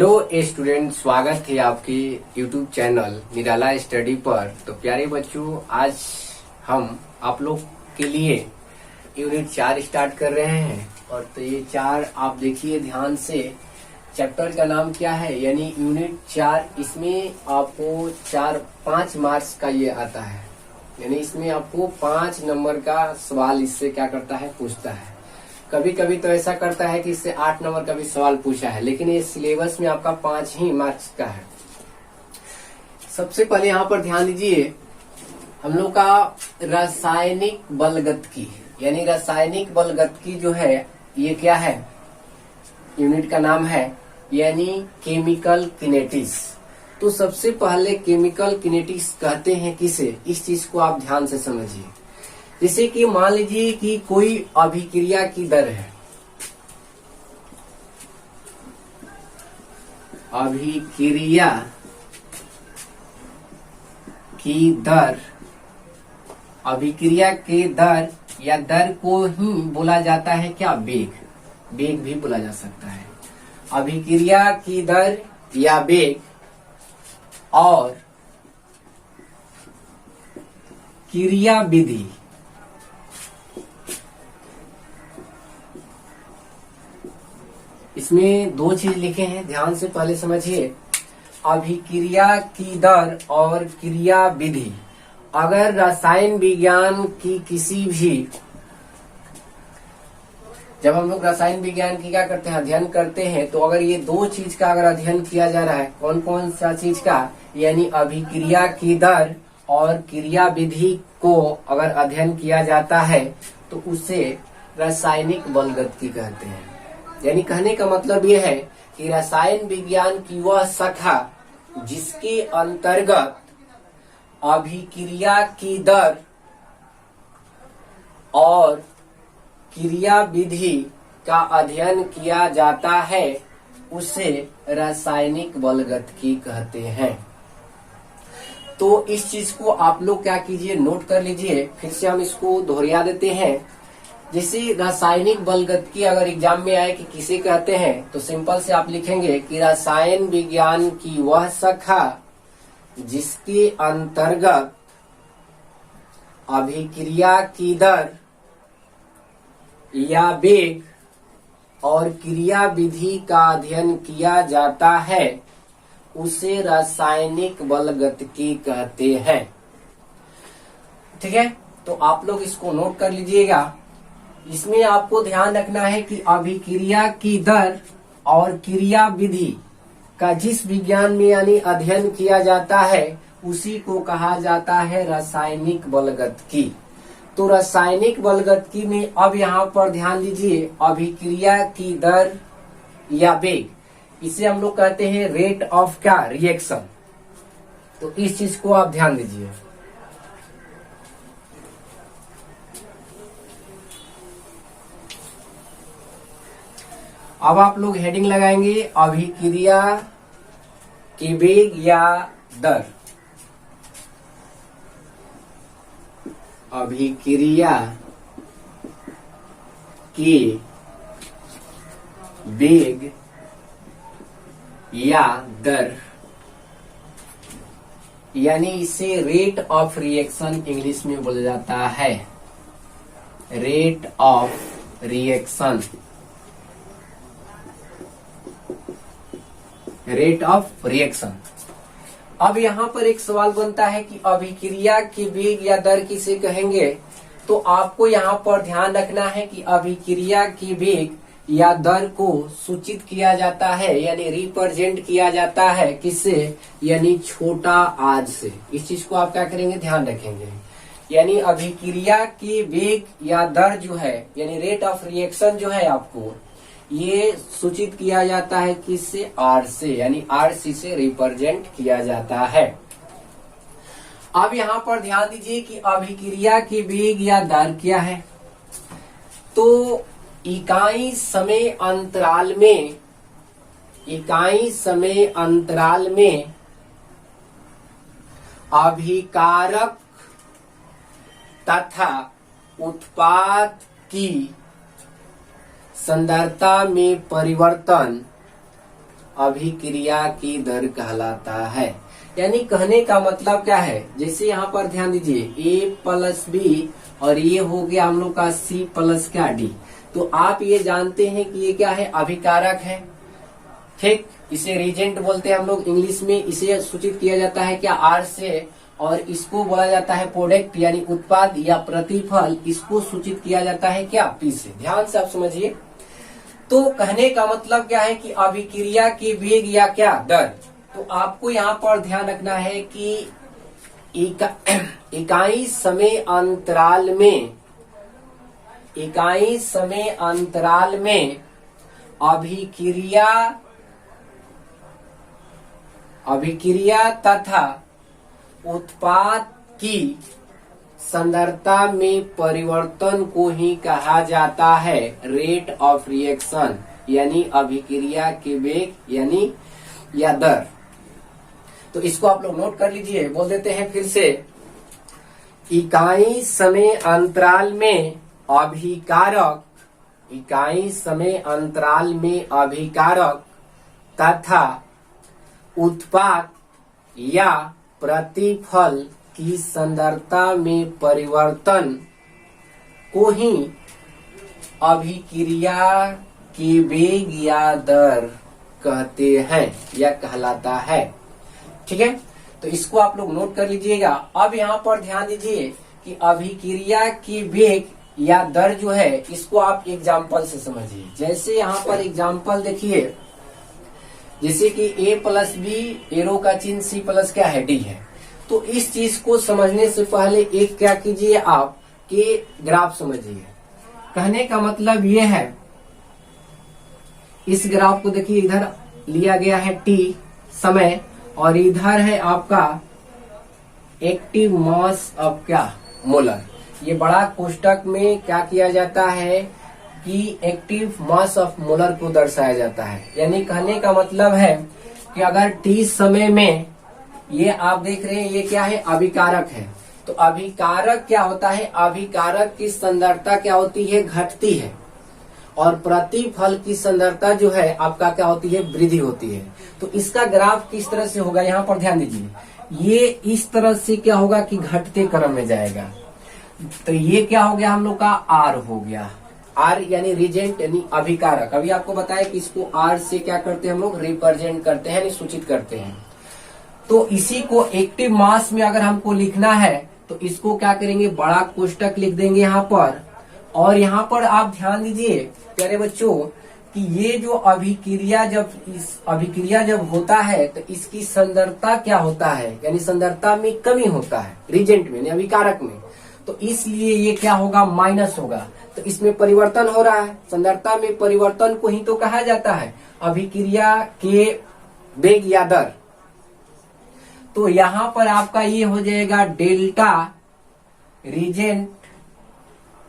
Hello student, स्वागत है आपके यूट्यूब चैनल निराला स्टडी पर। तो प्यारे बच्चों, आज हम आप लोग के लिए यूनिट 4 स्टार्ट कर रहे हैं। और तो ये 4 आप देखिए ध्यान से। चैप्टर का नाम क्या है, यानी यूनिट 4। इसमें आपको 5 मार्क्स का ये आता है, यानी इसमें आपको 5 नंबर का सवाल इससे क्या करता है, पूछता है। कभी कभी तो ऐसा करता है कि इससे 8 नंबर का भी सवाल पूछा है, लेकिन ये सिलेबस में आपका 5 ही मार्क्स का है। सबसे पहले यहाँ पर ध्यान दीजिए, हम लोग का रासायनिक बलगतिकी, यानी रासायनिक बलगतिकी जो है ये क्या है, यूनिट का नाम है, यानी केमिकल किनेटिक्स। तो सबसे पहले केमिकल किनेटिक्स कहते हैं किसे, इस चीज को आप ध्यान से समझिए। जैसे कि मान लीजिए कि कोई अभिक्रिया की दर है, अभिक्रिया की दर, अभिक्रिया के दर या दर को ही बोला जाता है क्या, वेग। वेग भी बोला जा सकता है। अभिक्रिया की दर या वेग और क्रिया विधि, इसमें 2 चीज लिखे हैं, ध्यान से पहले समझिए। अभिक्रिया की दर और क्रिया विधि। अगर रसायन विज्ञान की किसी भी, जब हम लोग रसायन विज्ञान की क्या करते हैं, अध्ययन करते हैं, तो अगर ये 2 चीज का अगर अध्ययन किया जा रहा है, कौन कौन सा चीज का, यानी अभिक्रिया की दर और क्रिया विधि को अगर अध्ययन किया जाता है तो उसे रासायनिक बलगतिकी कहते हैं। यानी कहने का मतलब यह है कि रसायन विज्ञान की वह शाखा जिसके अंतर्गत अभिक्रिया की दर और क्रिया विधि का अध्ययन किया जाता है, उसे रासायनिक बलगतिकी कहते हैं। तो इस चीज को आप लोग क्या कीजिए, नोट कर लीजिए। फिर से हम इसको दोहरा देते हैं। जैसे रासायनिक बलगतिकी अगर एग्जाम में आए कि किसे कहते हैं, तो सिंपल से आप लिखेंगे कि रसायन विज्ञान की वह शाखा जिसके अंतर्गत अभिक्रिया की दर या वेग और क्रिया विधि का अध्ययन किया जाता है, उसे रासायनिक बलगतिकी कहते हैं। ठीक है, तो आप लोग इसको नोट कर लीजिएगा। इसमें आपको ध्यान रखना है कि अभिक्रिया की दर और क्रिया विधि का जिस विज्ञान में यानी अध्ययन किया जाता है, उसी को कहा जाता है रासायनिक बलगतिकी। तो रासायनिक बलगतिकी में अब यहाँ पर ध्यान दीजिए, अभिक्रिया की दर या वेग, इसे हम लोग कहते हैं रेट ऑफ क्या, रिएक्शन। तो इस चीज को आप ध्यान दीजिए। अब आप लोग हेडिंग लगाएंगे, अभिक्रिया की वेग या दर। अभिक्रिया की वेग या दर, यानी इसे रेट ऑफ रिएक्शन इंग्लिश में बोला जाता है, rate of reaction, rate of reaction. अब यहाँ पर एक सवाल बनता है कि अभिक्रिया की वेग या दर किसे कहेंगे। तो आपको यहाँ पर ध्यान रखना है कि अभिक्रिया की वेग या दर को सूचित किया जाता है, यानी रिप्रेजेंट किया जाता है किससे, यानी छोटा आज से। इस चीज को आप क्या करेंगे, ध्यान रखेंगे। यानी अभिक्रिया की वेग या दर जो है, यानी रेट ऑफ रिएक्शन जो है, आपको ये सूचित किया जाता है किससे, आर से, यानी आरसी से रिप्रेजेंट किया जाता है। अब यहाँ पर ध्यान दीजिए कि अभिक्रिया की वेग या दर क्या है। तो इकाई समय अंतराल में, इकाई समय अंतराल में अभिकारक तथा उत्पाद की सांद्रता में परिवर्तन अभिक्रिया की दर कहलाता है। यानी कहने का मतलब क्या है, जैसे यहाँ पर ध्यान दीजिए A+B और ये हो गया हम लोग का C प्लस क्या D। तो आप ये जानते हैं कि ये क्या है, अभिकारक है। ठीक, इसे रीजेंट बोलते हैं हम लोग इंग्लिश में। इसे सूचित किया जाता है क्या, R से, और इसको बोला जाता है प्रोडक्ट यानी उत्पाद या प्रतिफल, इसको सूचित किया जाता है क्या, P से। ध्यान से आप समझिए। तो कहने का मतलब क्या है कि अभिक्रिया के वेग या क्या, दर। तो आपको यहाँ पर ध्यान रखना है कि इकाई समय अंतराल में अभिक्रिया तथा उत्पाद की सांद्रता में परिवर्तन को ही कहा जाता है रेट ऑफ रिएक्शन, यानी अभिक्रिया के वेग यानी या दर। तो इसको आप लोग नोट कर लीजिए, बोल देते हैं फिर से। इकाई समय अंतराल में अभिकारक तथा उत्पाद या प्रतिफल की सांद्रता में परिवर्तन को ही अभिक्रिया के वेग या दर कहते हैं या कहलाता है। ठीक है, तो इसको आप लोग नोट कर लीजिएगा। अब यहाँ पर ध्यान दीजिए कि अभिक्रिया की वेग या दर जो है, इसको आप एग्जाम्पल से समझिए। जैसे यहाँ पर एग्जाम्पल देखिए, जैसे कि A+B एरो का चिन्ह C प्लस क्या है, D है। तो इस चीज को समझने से पहले एक क्या कीजिए आप कि ग्राफ समझिए। कहने का मतलब ये है, इस ग्राफ को देखिए, इधर लिया गया है T समय और इधर है आपका एक्टिव मास ऑफ क्या, मोलर। ये बड़ा कोष्टक में क्या किया जाता है कि एक्टिव मास ऑफ मोलर को दर्शाया जाता है। यानी कहने का मतलब है कि अगर T समय में ये आप देख रहे हैं, ये क्या है, अभिकारक है। तो अभिकारक क्या होता है, अभिकारक की सांद्रता क्या होती है, घटती है, और प्रतिफल की सांद्रता जो है आपका क्या होती है, वृद्धि होती है। तो इसका ग्राफ किस तरह से होगा, यहाँ पर ध्यान दीजिए। ये इस तरह से क्या होगा कि घटते क्रम में जाएगा। तो ये क्या हो गया हम लोग का, R हो गया। R यानी रिजेंट यानी अभिकारक। अभी आपको बताया कि इसको R से क्या करते हैं हम लोग, रिप्रेजेंट करते हैं, सूचित करते हैं। तो इसी को एक्टिव मास में अगर हमको लिखना है तो इसको क्या करेंगे, बड़ा कोष्टक लिख देंगे यहाँ पर। और यहाँ पर आप ध्यान दीजिए प्यारे बच्चों कि ये जो अभिक्रिया जब होता है तो इसकी सांद्रता क्या होता है, यानी सांद्रता में कमी होता है रिजेंट में यानी अभिकारक में। तो इसलिए ये क्या होगा, माइनस होगा। तो इसमें परिवर्तन हो रहा है, सांद्रता में परिवर्तन को ही तो कहा जाता है अभिक्रिया के वेग या दर। तो यहाँ पर आपका ये हो जाएगा डेल्टा रीजेंट,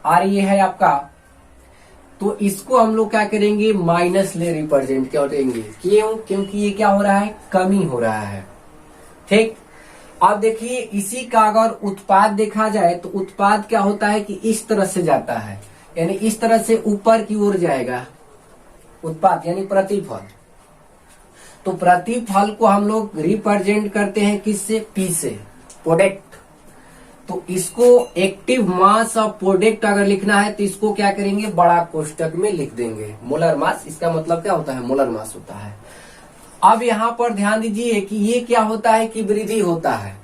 और ये है आपका। तो इसको हम लोग क्या करेंगे, माइनस ले रिप्रेजेंट क्या करेंगे, क्यों, क्योंकि ये क्या हो रहा है, कमी हो रहा है। ठीक, अब देखिए इसी का अगर उत्पाद देखा जाए तो उत्पाद क्या होता है कि इस तरह से जाता है, यानी इस तरह से ऊपर की ओर जाएगा उत्पाद यानी प्रतिफल। तो प्रतिफल को हम लोग रिप्रेजेंट करते हैं किससे, P से, प्रोडक्ट। तो इसको एक्टिव मास ऑफ प्रोडक्ट अगर लिखना है तो इसको क्या करेंगे, बड़ा कोष्टक में लिख देंगे, मोलर मास। इसका मतलब क्या होता है, मोलर मास होता है। अब यहाँ पर ध्यान दीजिए कि ये क्या होता है कि वृद्धि होता है।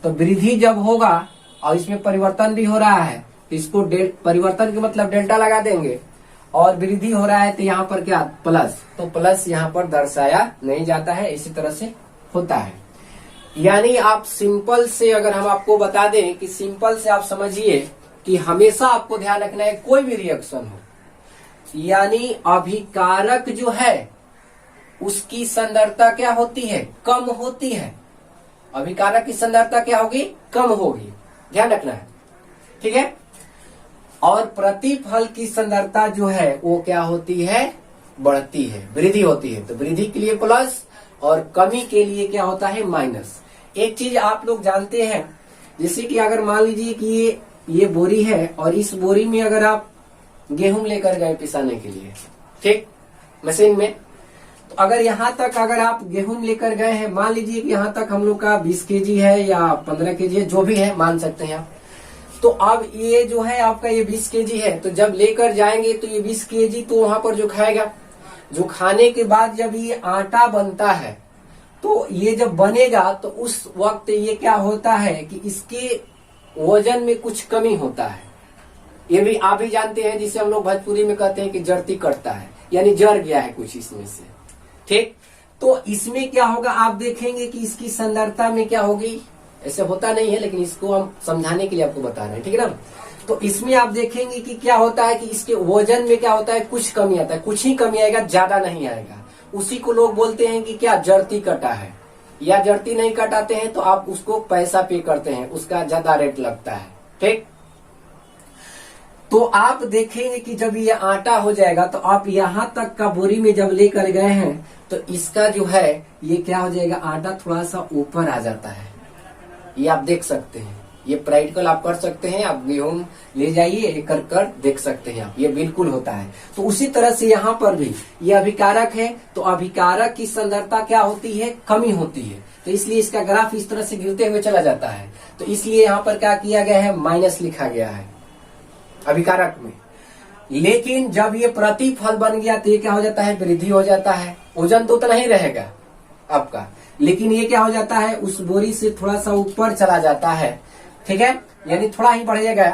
तो वृद्धि जब होगा और इसमें परिवर्तन भी हो रहा है तो इसको परिवर्तन के मतलब डेल्टा लगा देंगे, और वृद्धि हो रहा है तो यहाँ पर क्या, प्लस। तो प्लस यहाँ पर दर्शाया नहीं जाता है, इसी तरह से होता है। यानी आप सिंपल से अगर हम आपको बता दें कि सिंपल से आप समझिए कि हमेशा आपको ध्यान रखना है कोई भी रिएक्शन हो, यानी अभिकारक जो है उसकी सांद्रता क्या होती है, कम होती है। अभिकारक की सांद्रता क्या होगी, कम होगी, ध्यान रखना है। ठीक है, और प्रतिफल की सांद्रता जो है वो क्या होती है, बढ़ती है, वृद्धि होती है। तो वृद्धि के लिए प्लस और कमी के लिए क्या होता है, माइनस। एक चीज आप लोग जानते हैं, जैसे कि अगर मान लीजिए कि ये बोरी है और इस बोरी में अगर आप गेहूं लेकर गए पिसाने के लिए, ठीक, मशीन में, तो अगर यहाँ तक अगर आप गेहूं लेकर गए हैं, मान लीजिए कि यहाँ तक हम लोग का 20 केजी है या 15 केजी है, जो भी है मान सकते हैं आप। तो अब ये जो है आपका ये 20 केजी है, तो जब लेकर जाएंगे तो ये 20 केजी तो वहां पर जो खाएगा, जो खाने के बाद जब ये आटा बनता है, तो ये जब बनेगा तो उस वक्त ये क्या होता है कि इसके वजन में कुछ कमी होता है। ये भी आप ही जानते हैं, जिसे हम लोग भोजपुरी में कहते हैं कि जड़ती कटता है, यानी जड़ गया है कुछ इसमें से। ठीक, तो इसमें क्या होगा, आप देखेंगे कि इसकी सांद्रता में क्या होगी, ऐसे होता नहीं है लेकिन इसको हम समझाने के लिए आपको बता रहे हैं, ठीक है ना। तो इसमें आप देखेंगे कि क्या होता है कि इसके वजन में क्या होता है, कुछ कमी आता है, कुछ ही कमी आएगा, ज्यादा नहीं आएगा। उसी को लोग बोलते हैं कि क्या जड़ती कटा है, या जड़ती नहीं कटाते हैं तो आप उसको पैसा पे करते हैं, उसका ज्यादा रेट लगता है। ठीक, तो आप देखेंगे कि जब ये आटा हो जाएगा तो आप यहाँ तक का बोरी में जब लेकर गए हैं तो इसका जो है ये क्या हो जाएगा, आटा थोड़ा सा ऊपर आ जाता है। ये आप देख सकते हैं, ये प्रैक्टिकल आप कर सकते हैं, आप गेहूं ले जाइए, ये कर देख सकते हैं आप, ये बिल्कुल होता है। तो उसी तरह से यहाँ पर भी ये अभिकारक है, तो अभिकारक की सांद्रता क्या होती है, कमी होती है, तो इसलिए इसका ग्राफ इस तरह से गिरते हुए चला जाता है। तो इसलिए यहाँ पर क्या किया गया है, माइनस लिखा गया है अभिकारक में। लेकिन जब ये प्रतिफल बन गया तो ये क्या हो जाता है, वृद्धि हो जाता है। वजन तो उतना ही रहेगा आपका, लेकिन ये क्या हो जाता है, उस बोरी से थोड़ा सा ऊपर चला जाता है, ठीक है, यानी थोड़ा ही बढ़ जाएगा।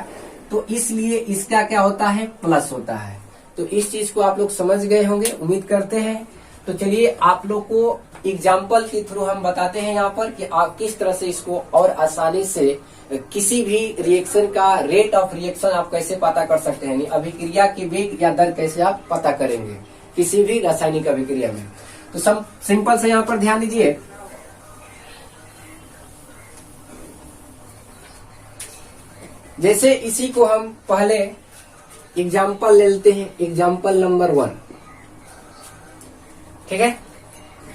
तो इसलिए इसका क्या होता है, प्लस होता है। तो इस चीज को आप लोग समझ गए होंगे, उम्मीद करते हैं। तो चलिए आप लोग को एग्जाम्पल के थ्रू हम बताते हैं यहाँ पर कि आप किस तरह से इसको और आसानी से किसी भी रिएक्शन का रेट ऑफ रिएक्शन आप कैसे पता कर सकते हैं, अभिक्रिया की वेग या दर कैसे आप पता करेंगे किसी भी रासायनिक अभिक्रिया में। तो सिंपल से यहाँ पर ध्यान दीजिए, जैसे इसी को हम पहले एग्जाम्पल ले लेते हैं, एग्जाम्पल नंबर 1, ठीक है।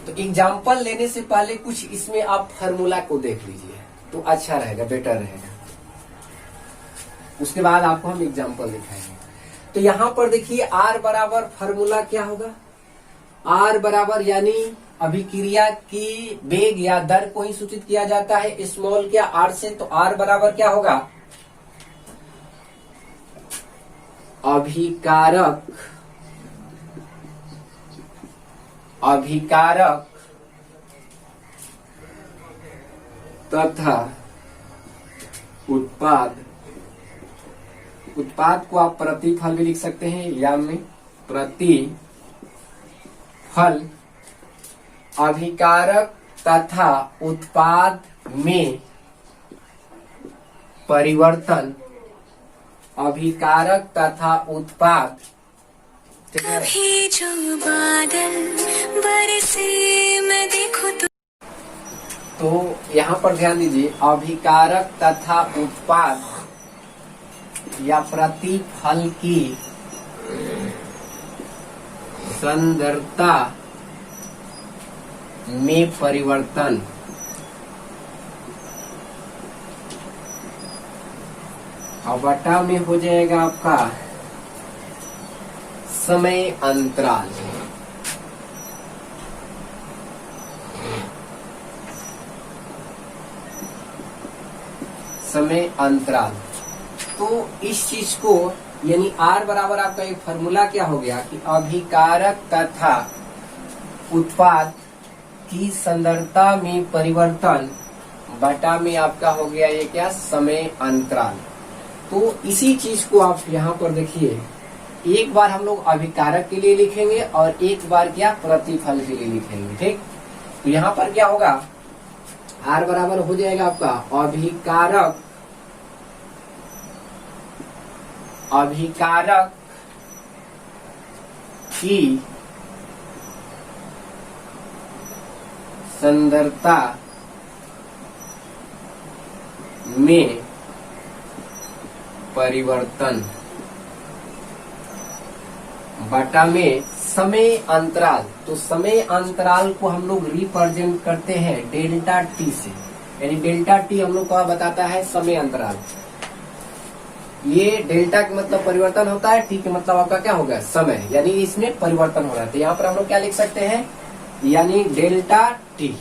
तो एग्जाम्पल लेने से पहले कुछ इसमें आप फार्मूला को देख लीजिए तो अच्छा रहेगा, बेटर रहेगा। उसके बाद आपको हम एग्जाम्पल दिखाएंगे। तो यहाँ पर देखिए R बराबर फार्मूला क्या होगा, R बराबर यानी अभिक्रिया की वेग या दर को ही सूचित किया जाता है स्मॉल क्या r से। तो R बराबर क्या होगा, अभिकारक तथा उत्पाद को आप प्रतिफल भी लिख सकते हैं, या में प्रतिफल अभिकारक तथा उत्पाद में परिवर्तन, अभिकारक तथा उत्पाद, ठीक है। अभी जो बादल बरसे मैं देखूं तो यहाँ पर ध्यान दीजिए, अभिकारक तथा उत्पाद या प्रतिफल की सांद्रता में परिवर्तन, बटा में हो जाएगा आपका समय अंतराल। समय अंतराल। तो इस चीज को यानी R बराबर आपका एक फॉर्मूला क्या हो गया कि अभिकारक तथा उत्पाद की सांद्रता में परिवर्तन बटा में आपका हो गया ये क्या, समय अंतराल। तो इसी चीज को आप यहाँ पर देखिए, एक बार हम लोग अभिकारक के लिए लिखेंगे और एक बार क्या प्रतिफल के लिए लिखेंगे, ठीक। तो यहाँ पर क्या होगा, R बराबर हो जाएगा आपका अभिकारक की सांद्रता में परिवर्तन बटा में समय अंतराल। तो समय अंतराल को हम लोग रिप्रेजेंट करते हैं डेल्टा टी से, यानी डेल्टा टी हम लोग को बताता है समय अंतराल। ये डेल्टा का मतलब परिवर्तन होता है, टी का मतलब आपका क्या होगा, समय, यानी इसमें परिवर्तन हो रहा है। तो यहाँ पर हम लोग क्या लिख सकते हैं, यानी डेल्टा टी।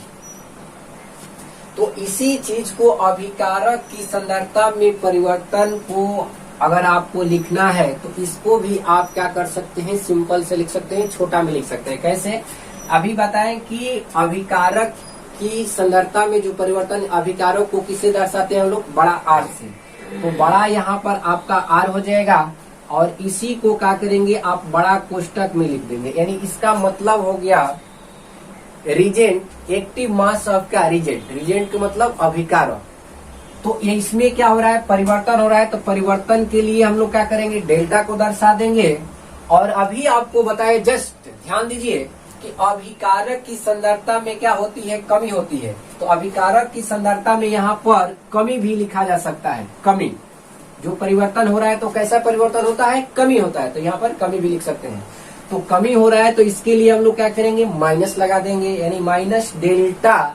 तो इसी चीज को अभिकारक की संदर्भता में परिवर्तन को अगर आपको लिखना है तो इसको भी आप क्या कर सकते हैं, सिंपल से लिख सकते हैं, छोटा में लिख सकते हैं। कैसे? अभी बताएं कि अभिकारक की संदर्भता में जो परिवर्तन, अभिकारक को किससे दर्शाते हैं हम लोग? बड़ा आर से। तो बड़ा यहाँ पर आपका आर हो जाएगा और इसी को क्या करेंगे आप, बड़ा कोष्टक में लिख देंगे। यानी इसका मतलब हो गया रिजेंट, एक्टिव मास ऑफ क्या, रिजेंट। रिजेंट का मतलब अभिकारक। तो ये इसमें क्या हो रहा है, परिवर्तन हो रहा है। तो परिवर्तन के लिए हम लोग क्या करेंगे, डेल्टा को दर्शा देंगे। और अभी आपको बताए, जस्ट ध्यान दीजिए कि अभिकारक की संदर्भता में क्या होती है, कमी होती है। तो अभिकारक की संदर्भता में यहाँ पर कमी भी लिखा जा सकता है। कमी, जो परिवर्तन हो रहा है तो कैसा परिवर्तन होता है, कमी होता है। तो यहाँ पर कमी भी लिख सकते हैं। तो कमी हो रहा है तो इसके लिए हम लोग क्या करेंगे, माइनस लगा देंगे। यानी minus delta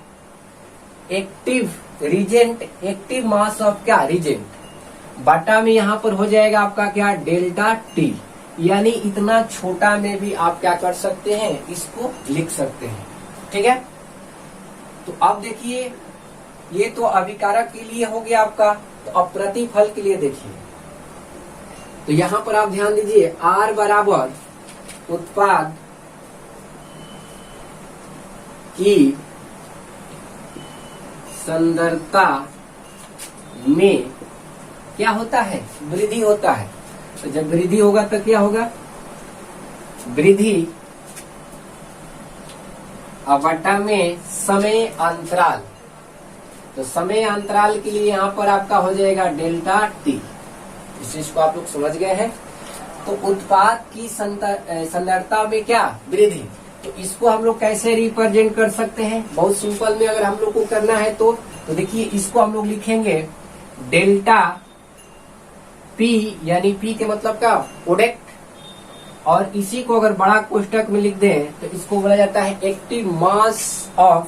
active reagent, active mass of क्या, रिजेंट, बटा में यहाँ पर हो जाएगा आपका क्या, डेल्टा टी। यानी इतना छोटा में भी आप क्या कर सकते हैं, इसको लिख सकते हैं। ठीक है। तो अब देखिए, ये तो अभिकारक के लिए हो गया आपका। तो अब प्रतिफल के लिए देखिए, तो यहाँ पर आप ध्यान दीजिए, आर बराबर उत्पाद की संदर्भता में क्या होता है, वृद्धि होता है। तो जब वृद्धि होगा तो क्या होगा, वृद्धि बटा में समय अंतराल। तो समय अंतराल के लिए यहाँ पर आपका हो जाएगा डेल्टा टी। इस चीज को आप लोग समझ गए हैं। तो उत्पाद की संदर्भता में क्या, वृद्धि। तो इसको हम लोग कैसे रिप्रेजेंट कर सकते हैं, बहुत सिंपल में अगर हम लोग को करना है तो देखिए इसको हम लोग लिखेंगे डेल्टा पी, यानी पी के मतलब क्या, प्रोडक्ट। और इसी को अगर बड़ा कोष्टक में लिख दें तो इसको बोला जाता है एक्टिव मास ऑफ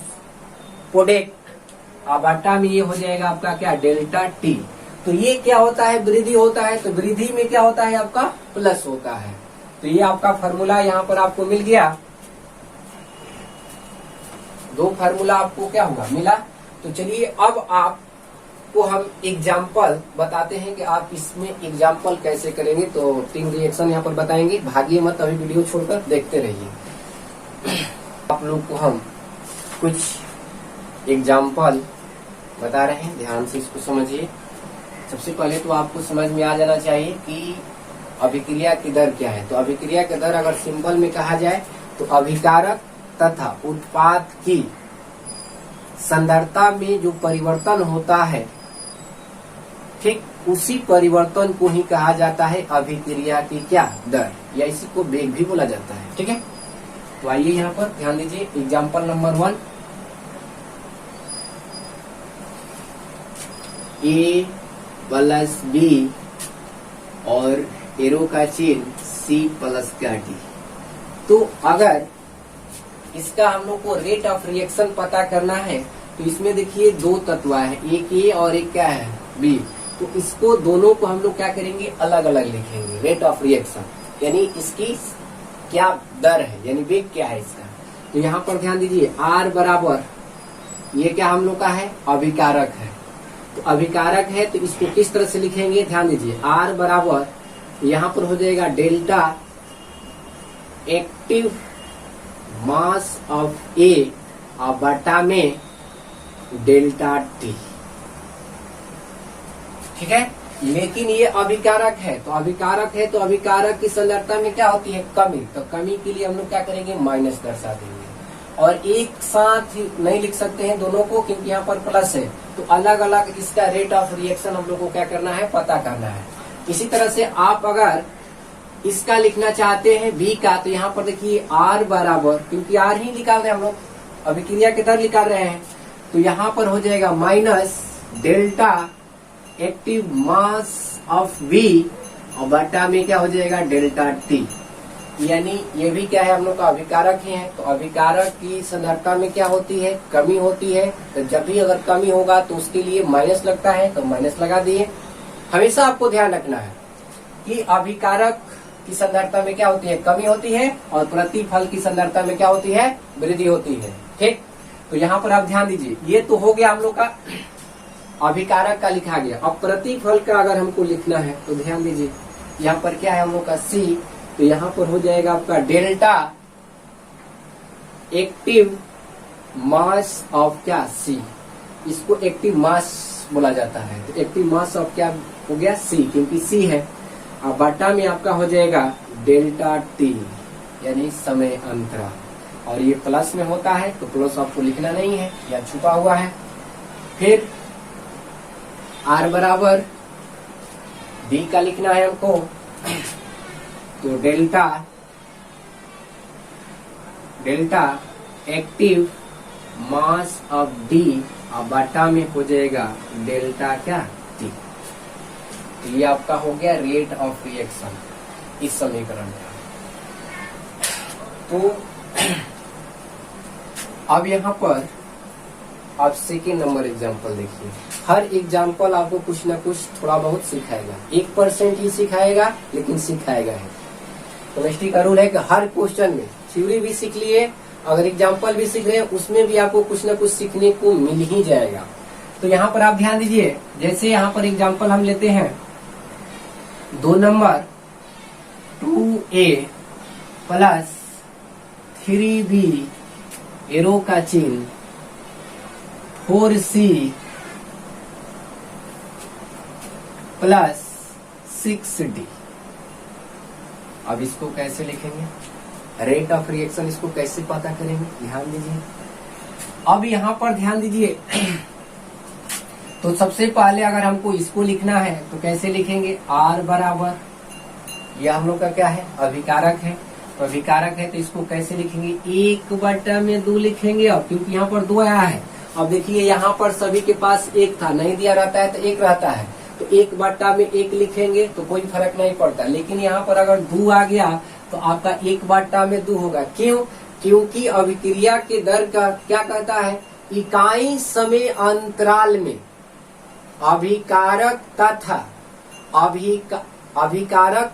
प्रोडक्ट। अब बटा में ये हो जाएगा आपका क्या, डेल्टा टी। तो ये क्या होता है, वृद्धि होता है। तो वृद्धि में क्या होता है आपका, प्लस होता है। तो ये आपका फॉर्मूला यहाँ पर आपको मिल गया। दो फार्मूला आपको क्या हुआ, मिला। तो चलिए अब आपको हम एग्जाम्पल बताते हैं कि आप इसमें एग्जाम्पल कैसे करेंगे। तो 3 रिएक्शन यहाँ पर बताएंगे, भागिए मत, अभी वीडियो छोड़कर देखते रहिए। आप लोग को हम कुछ एग्जाम्पल बता रहे हैं, ध्यान से इसको समझिए। सबसे पहले तो आपको समझ में आ जाना चाहिए कि अभिक्रिया की दर क्या है। तो अभिक्रिया की दर अगर सिंपल में कहा जाए तो अभिकारक तथा उत्पाद की संदर्भता में जो परिवर्तन होता है, ठीक उसी परिवर्तन को ही कहा जाता है अभिक्रिया की क्या, दर, या इसी को वेग भी बोला जाता है। ठीक है। तो आइए यहाँ पर ध्यान दीजिए, एग्जाम्पल नंबर 1, ए प्लस बी और एरो का चिन्ह सी प्लस का डी। तो अगर इसका हम लोग को रेट ऑफ रिएक्शन पता करना है तो इसमें देखिए 2 तत्व है, एक ए और एक क्या है, बी। तो इसको दोनों को हम लोग क्या करेंगे, अलग अलग लिखेंगे, रेट ऑफ रिएक्शन, यानी इसकी क्या दर है, यानी वेग क्या है इसका। तो यहाँ पर ध्यान दीजिए, आर बराबर ये क्या हम लोग का है, अभिकारक है। तो अभिकारक है तो इसको किस तरह से लिखेंगे, ध्यान दीजिए, आर बराबर यहाँ पर हो जाएगा डेल्टा एक्टिव मास ऑफ ए और बटा में डेल्टा टी। ठीक है। लेकिन ये अभिकारक है, तो अभिकारक है तो अभिकारक की संदर्भता में क्या होती है, कमी। तो कमी के लिए हम लोग क्या करेंगे, माइनस दर्शा देंगे। और एक साथ नहीं लिख सकते हैं दोनों को, क्योंकि यहाँ पर प्लस है। तो अलग अलग इसका रेट ऑफ रिएक्शन हम लोग को क्या करना है, पता करना है। इसी तरह से आप अगर इसका लिखना चाहते हैं बी का, तो यहाँ पर देखिए आर बराबर, क्योंकि आर ही निकाल रहे हैं हम लोग, अभिक्रिया की दर निकाल रहे हैं, तो यहाँ पर हो जाएगा minus delta active mass of V और बटा में क्या हो जाएगा, डेल्टा टी। यानी ये भी क्या है, हम लोग का अभिकारक ही है। तो अभिकारक की संदर्भता में क्या होती है, कमी होती है। तो जब भी अगर कमी होगा तो उसके लिए माइनस लगता है, तो माइनस लगा दिए। हमेशा आपको ध्यान रखना है कि अभिकारक की सांद्रता में क्या होती है, कमी होती है, और प्रतिफल की सांद्रता में क्या होती है, वृद्धि होती है। ठीक, तो यहाँ पर आप ध्यान दीजिए, ये तो हो गया हम लोग का अभिकारक का लिखा गया। अब प्रतिफल का अगर हमको लिखना है तो ध्यान दीजिए, यहाँ पर क्या है हम लोग का C, तो यहाँ पर हो जाएगा आपका डेल्टा एक्टिव मास ऑफ क्या C, इसको एक्टिव मास बोला जाता है। तो एक्टिव मास ऑफ क्या हो गया, C, क्योंकि C है। अब बटा में आपका हो जाएगा डेल्टा T, यानी समय अंतराल, और ये प्लस में होता है तो प्लस आपको लिखना नहीं है, या छुपा हुआ है। फिर R बराबर D का लिखना है हमको, तो delta active mass of D, अब बटा में हो जाएगा डेल्टा क्या T। तो ये आपका हो गया रेट ऑफ रिएक्शन इस समीकरण का। तो अब यहाँ पर आप सेकेंड नंबर एग्जाम्पल देखिए। हर एग्जाम्पल आपको कुछ ना कुछ थोड़ा बहुत सिखाएगा, 1% ही सिखाएगा लेकिन सिखाएगा है। केमिस्ट्री का रूल है कि हर क्वेश्चन में थ्योरी भी सीख लिए, अगर एग्जाम्पल भी सीख रहे हैं उसमें भी आपको कुछ ना कुछ सीखने को मिल ही जाएगा। तो यहाँ पर आप ध्यान दीजिए, जैसे यहाँ पर एग्जाम्पल हम लेते हैं 2 number 2A plus 3B arrow का चिन्ह 4C प्लस 6D। अब इसको कैसे लिखेंगे, रेट ऑफ रिएक्शन इसको कैसे पता करेंगे, ध्यान दीजिए। अब यहाँ पर ध्यान दीजिए, तो सबसे पहले अगर हमको इसको लिखना है तो कैसे लिखेंगे, R बराबर, यह हम लोग का क्या है, अभिकारक है। तो अभिकारक है तो इसको कैसे लिखेंगे, 1/2 लिखेंगे। अब क्योंकि यहाँ पर 2 आया है, अब देखिए यहाँ पर सभी के पास 1 था, नहीं दिया रहता है तो 1 रहता है, तो 1/1 लिखेंगे तो कोई फर्क नहीं पड़ता। लेकिन यहाँ पर अगर 2 आ गया तो आपका 1/2 होगा। क्यों, क्योंकि अभिक्रिया के दर का क्या कहता है, इकाई समय अंतराल में अभिकारक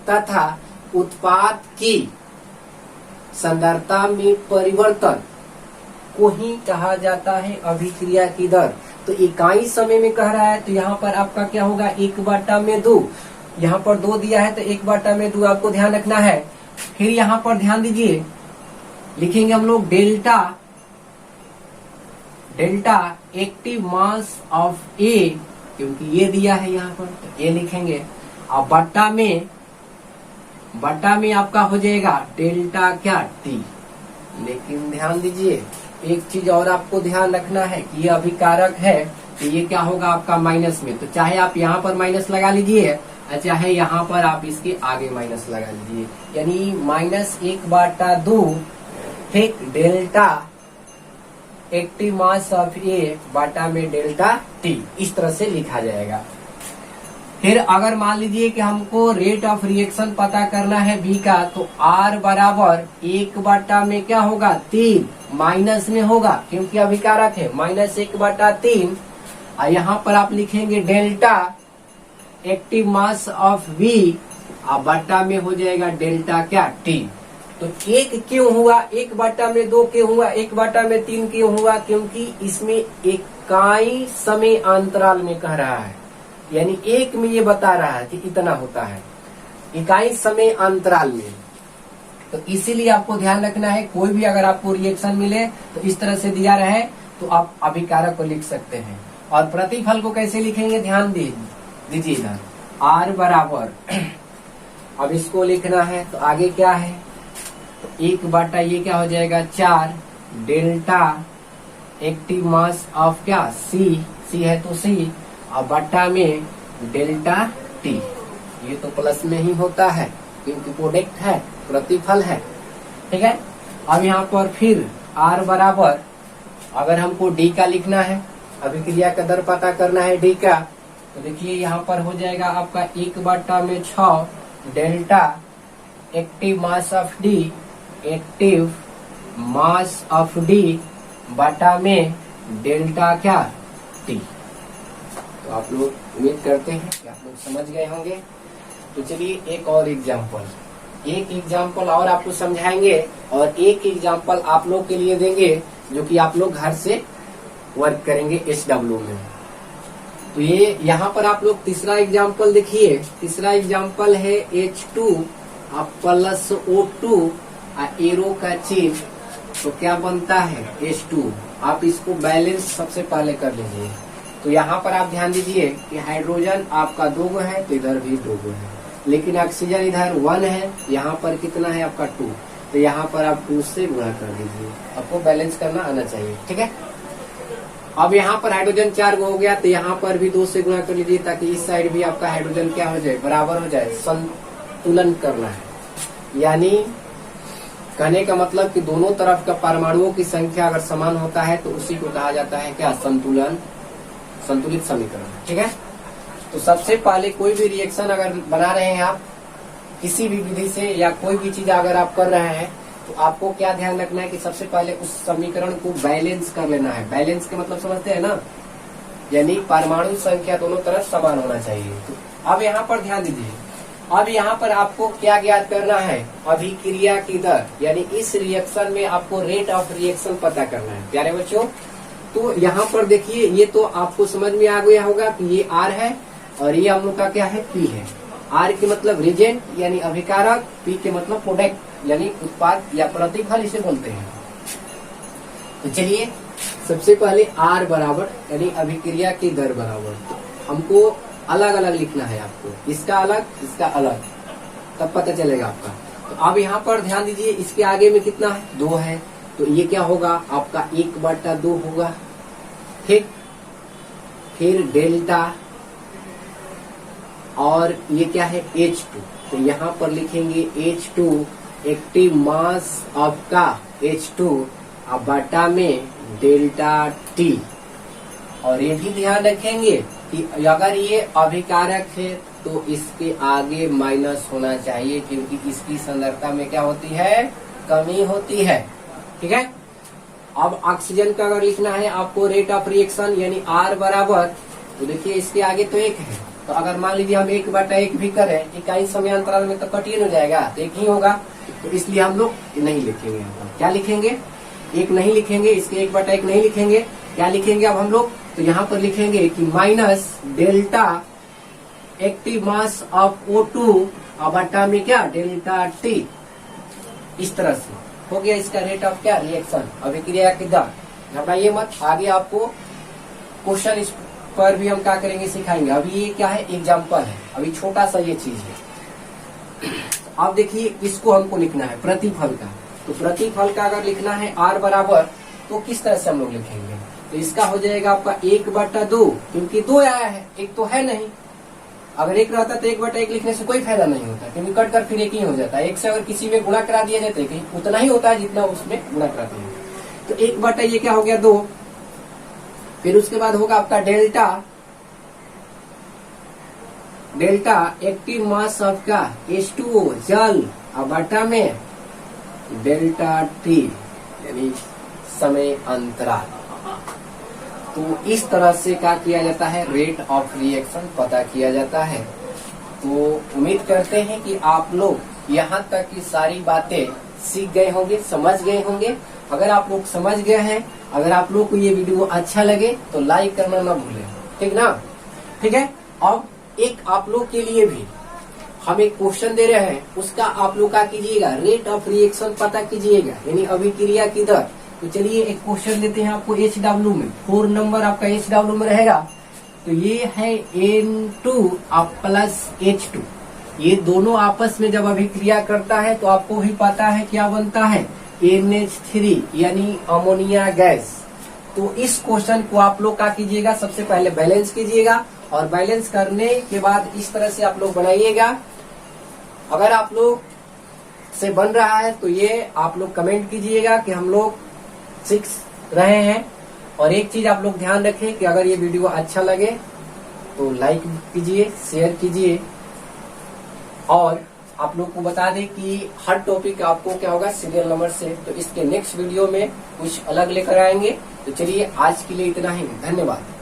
तथा उत्पाद की सांद्रता में परिवर्तन को ही कहा जाता है अभिक्रिया की दर। तो इकाई समय में कह रहा है तो यहाँ पर आपका क्या होगा, 1/2। यहाँ पर 2 दिया है तो 1/2 आपको ध्यान रखना है। फिर यहाँ पर ध्यान दीजिए, लिखेंगे हम लोग delta active mass of A, क्योंकि ये दिया है यहाँ पर तो A लिखेंगे। अब बटा में आपका हो जाएगा डेल्टा क्या T। लेकिन ध्यान दीजिए, एक चीज और आपको ध्यान रखना है कि ये अभिकारक है तो ये क्या होगा आपका माइनस में, तो चाहे आप यहाँ पर माइनस लगा लीजिए चाहे यहाँ पर आप इसके आगे माइनस लगा लीजिए, यानी -1/2 ठीक delta active mass of A बटा में डेल्टा T, इस तरह से लिखा जाएगा। फिर अगर मान लीजिए कि हमको रेट ऑफ रिएक्शन पता करना है B का, तो R बराबर 1 में क्या होगा, 3 माइनस में होगा क्योंकि अभिकारक है, -1/3। और यहाँ पर आप लिखेंगे delta active mass of V और बटा में हो जाएगा डेल्टा क्या T। तो 1 क्यों हुआ, 1/2 क्यों हुआ, 1/3 क्यों हुआ, क्योंकि इसमें इकाई समय अंतराल में कह रहा है, यानी 1 में ये बता रहा है कि इतना होता है इकाई समय अंतराल में। तो इसीलिए आपको ध्यान रखना है, कोई भी अगर आपको रिएक्शन मिले तो इस तरह से दिया रहे तो आप अभिकारक को लिख सकते हैं। और प्रतिफल को कैसे लिखेंगे, ध्यान दीजिए इधर R बराबर, अब इसको लिखना है तो आगे क्या है, तो 1 ये क्या हो जाएगा 4 डेल्टा एक्टिव मास ऑफ क्या C है तो C और बटा में डेल्टा T। ये तो प्लस में ही होता है क्योंकि प्रोडक्ट है, प्रतिफल है, ठीक है। अब यहाँ पर फिर R बराबर, अगर हमको D का लिखना है, अभिक्रिया का दर पता करना है D का, तो देखिए यहाँ पर हो जाएगा आपका 1/6 delta active mass of D, active mass of D बटा में डेल्टा क्या T। तो आप लोग उम्मीद करते हैं कि आप लोग समझ गए होंगे। तो चलिए एक और एग्जाम्पल, एक एग्जाम्पल और आपको समझाएंगे और एक एग्जाम्पल आप लोग के लिए देंगे जो कि आप लोग घर से वर्क करेंगे SW में। तो ये यहाँ पर आप लोग तीसरा एग्जाम्पल देखिए। तीसरा एग्जाम्पल है H2 प्लस O2 एरो का चिन्ह, तो क्या बनता है H2। आप इसको बैलेंस सबसे पहले कर लीजिए। तो यहाँ पर आप ध्यान दीजिए कि हाइड्रोजन आपका 2 गो है, तो इधर भी 2 गो है, लेकिन ऑक्सीजन इधर 1 है, यहाँ पर कितना है आपका 2, तो यहाँ पर आप 2 से गुणा कर दीजिए। आपको बैलेंस करना आना चाहिए, ठीक है। अब यहाँ पर हाइड्रोजन 4 गो हो गया, तो यहाँ पर भी 2 से गुणा कर लीजिए ताकि इस साइड भी आपका हाइड्रोजन क्या हो जाए, बराबर हो जाए। संतुलन करना है, यानी कहने का मतलब कि दोनों तरफ का परमाणुओं की संख्या अगर समान होता है तो उसी को कहा जाता है क्या, संतुलित समीकरण, ठीक है। तो सबसे पहले कोई भी रिएक्शन अगर बना रहे हैं आप किसी भी विधि से या कोई भी चीज अगर आप कर रहे हैं तो आपको क्या ध्यान रखना है कि सबसे पहले उस समीकरण को बैलेंस कर लेना है। बैलेंस के मतलब समझते हैं ना, यानी परमाणु संख्या दोनों तरफ समान होना चाहिए। तो अब यहाँ पर ध्यान दीजिए, अब यहाँ पर आपको क्या ज्ञात करना है, अभिक्रिया की दर, यानी इस रिएक्शन में आपको रेट ऑफ रिएक्शन पता करना है प्यारे बच्चों। तो यहाँ पर देखिए, ये तो आपको समझ में आ गया होगा कि ये R है और ये हम लोग का क्या है, P है। R के मतलब रिजेंट यानी अभिकारक, P के मतलब प्रोडक्ट यानी उत्पाद या प्रतिफल इसे बोलते हैं। तो चलिए सबसे पहले R बराबर यानी अभिक्रिया की दर बराबर हमको अलग अलग लिखना है आपको, इसका अलग इसका अलग, तब पता चलेगा आपका। तो अब यहाँ पर ध्यान दीजिए, इसके आगे में कितना है, 2 है, तो ये क्या होगा आपका 1/2 होगा, ठीक। फिर डेल्टा और ये क्या है H2, तो यहाँ पर लिखेंगे H2 एक्टिव मास आपका H2 अब बटा में डेल्टा T। और ये भी ध्यान रखेंगे कि अगर ये अभिकारक है तो इसके आगे माइनस होना चाहिए, क्योंकि इसकी सांद्रता में क्या होती है, कमी होती है, ठीक है। अब ऑक्सीजन का अगर लिखना है आपको रेट ऑफ रिएक्शन यानी R बराबर, तो देखिए इसके आगे तो 1 है, तो अगर मान लीजिए हम 1/1 भी करें, इकाई समय अंतराल में तो कठिन हो जाएगा, तो 1 ही होगा, तो इसलिए हम लोग नहीं लिखेंगे। क्या लिखेंगे, 1 नहीं लिखेंगे, इसके 1/1 नहीं लिखेंगे, क्या लिखेंगे अब हम लोग, तो यहाँ पर लिखेंगे कि minus delta active mass of O2 बटा में क्या, डेल्टा T। इस तरह से हो गया इसका रेट ऑफ क्या, रिएक्शन, अभिक्रिया की दर। घबराइए मत, आगे आपको क्वेश्चन इस पर भी हम क्या करेंगे, सिखाएंगे। अभी ये क्या है, एग्जाम्पल है, अभी छोटा सा ये चीज है। अब देखिए इसको हमको लिखना है प्रतिफल का, तो प्रतिफल का अगर लिखना है R बराबर, तो किस तरह से हम लोग लिखेंगे, तो इसका हो जाएगा आपका 1/2, क्योंकि 2 आया है, 1 तो है नहीं। अगर 1 रहता तो 1/1 लिखने से कोई फायदा नहीं होता, क्योंकि कट कर फिर 1 ही हो जाता है। 1 से अगर किसी में गुणा करा दिया जाता है उतना ही होता है जितना उसमें गुणा कराते हैं। तो 1/, ये क्या हो गया 2, फिर उसके बाद होगा आपका डेल्टा एक्टिव मास ऑफ का H2O जल बटा में डेल्टा T यानी समय अंतराल। तो इस तरह से क्या किया जाता है, रेट ऑफ रिएक्शन पता किया जाता है। तो उम्मीद करते हैं कि आप लोग यहाँ तक की सारी बातें सीख गए होंगे, समझ गए होंगे। अगर आप लोग समझ गए हैं, अगर आप लोग को ये वीडियो अच्छा लगे तो लाइक करना ना भूलें, ठीक ना, ठीक है। अब एक आप लोग के लिए भी हम एक क्वेश्चन दे रहे हैं, उसका आप लोग क्या कीजिएगा, रेट ऑफ रिएक्शन पता कीजिएगा यानी अभिक्रिया की दर। तो चलिए एक क्वेश्चन देते हैं आपको HW में, 4 नंबर आपका HW में रहेगा। तो ये है N2 प्लस H2, ये दोनों आपस में जब अभिक्रिया करता है तो आपको भी पता है क्या बनता है, NH3 यानी अमोनिया गैस। तो इस क्वेश्चन को आप लोग क्या कीजिएगा, सबसे पहले बैलेंस कीजिएगा और बैलेंस करने के बाद इस तरह से आप लोग बनाइएगा। अगर आप लोग से बन रहा है तो ये आप लोग कमेंट कीजिएगा कि हम लोग सीख रहे हैं। और एक चीज आप लोग ध्यान रखें कि अगर ये वीडियो अच्छा लगे तो लाइक कीजिए, शेयर कीजिए और आप लोग को बता दें कि हर टॉपिक आपको क्या होगा सीरियल नंबर से, तो इसके नेक्स्ट वीडियो में कुछ अलग लेकर आएंगे। तो चलिए आज के लिए इतना ही, धन्यवाद।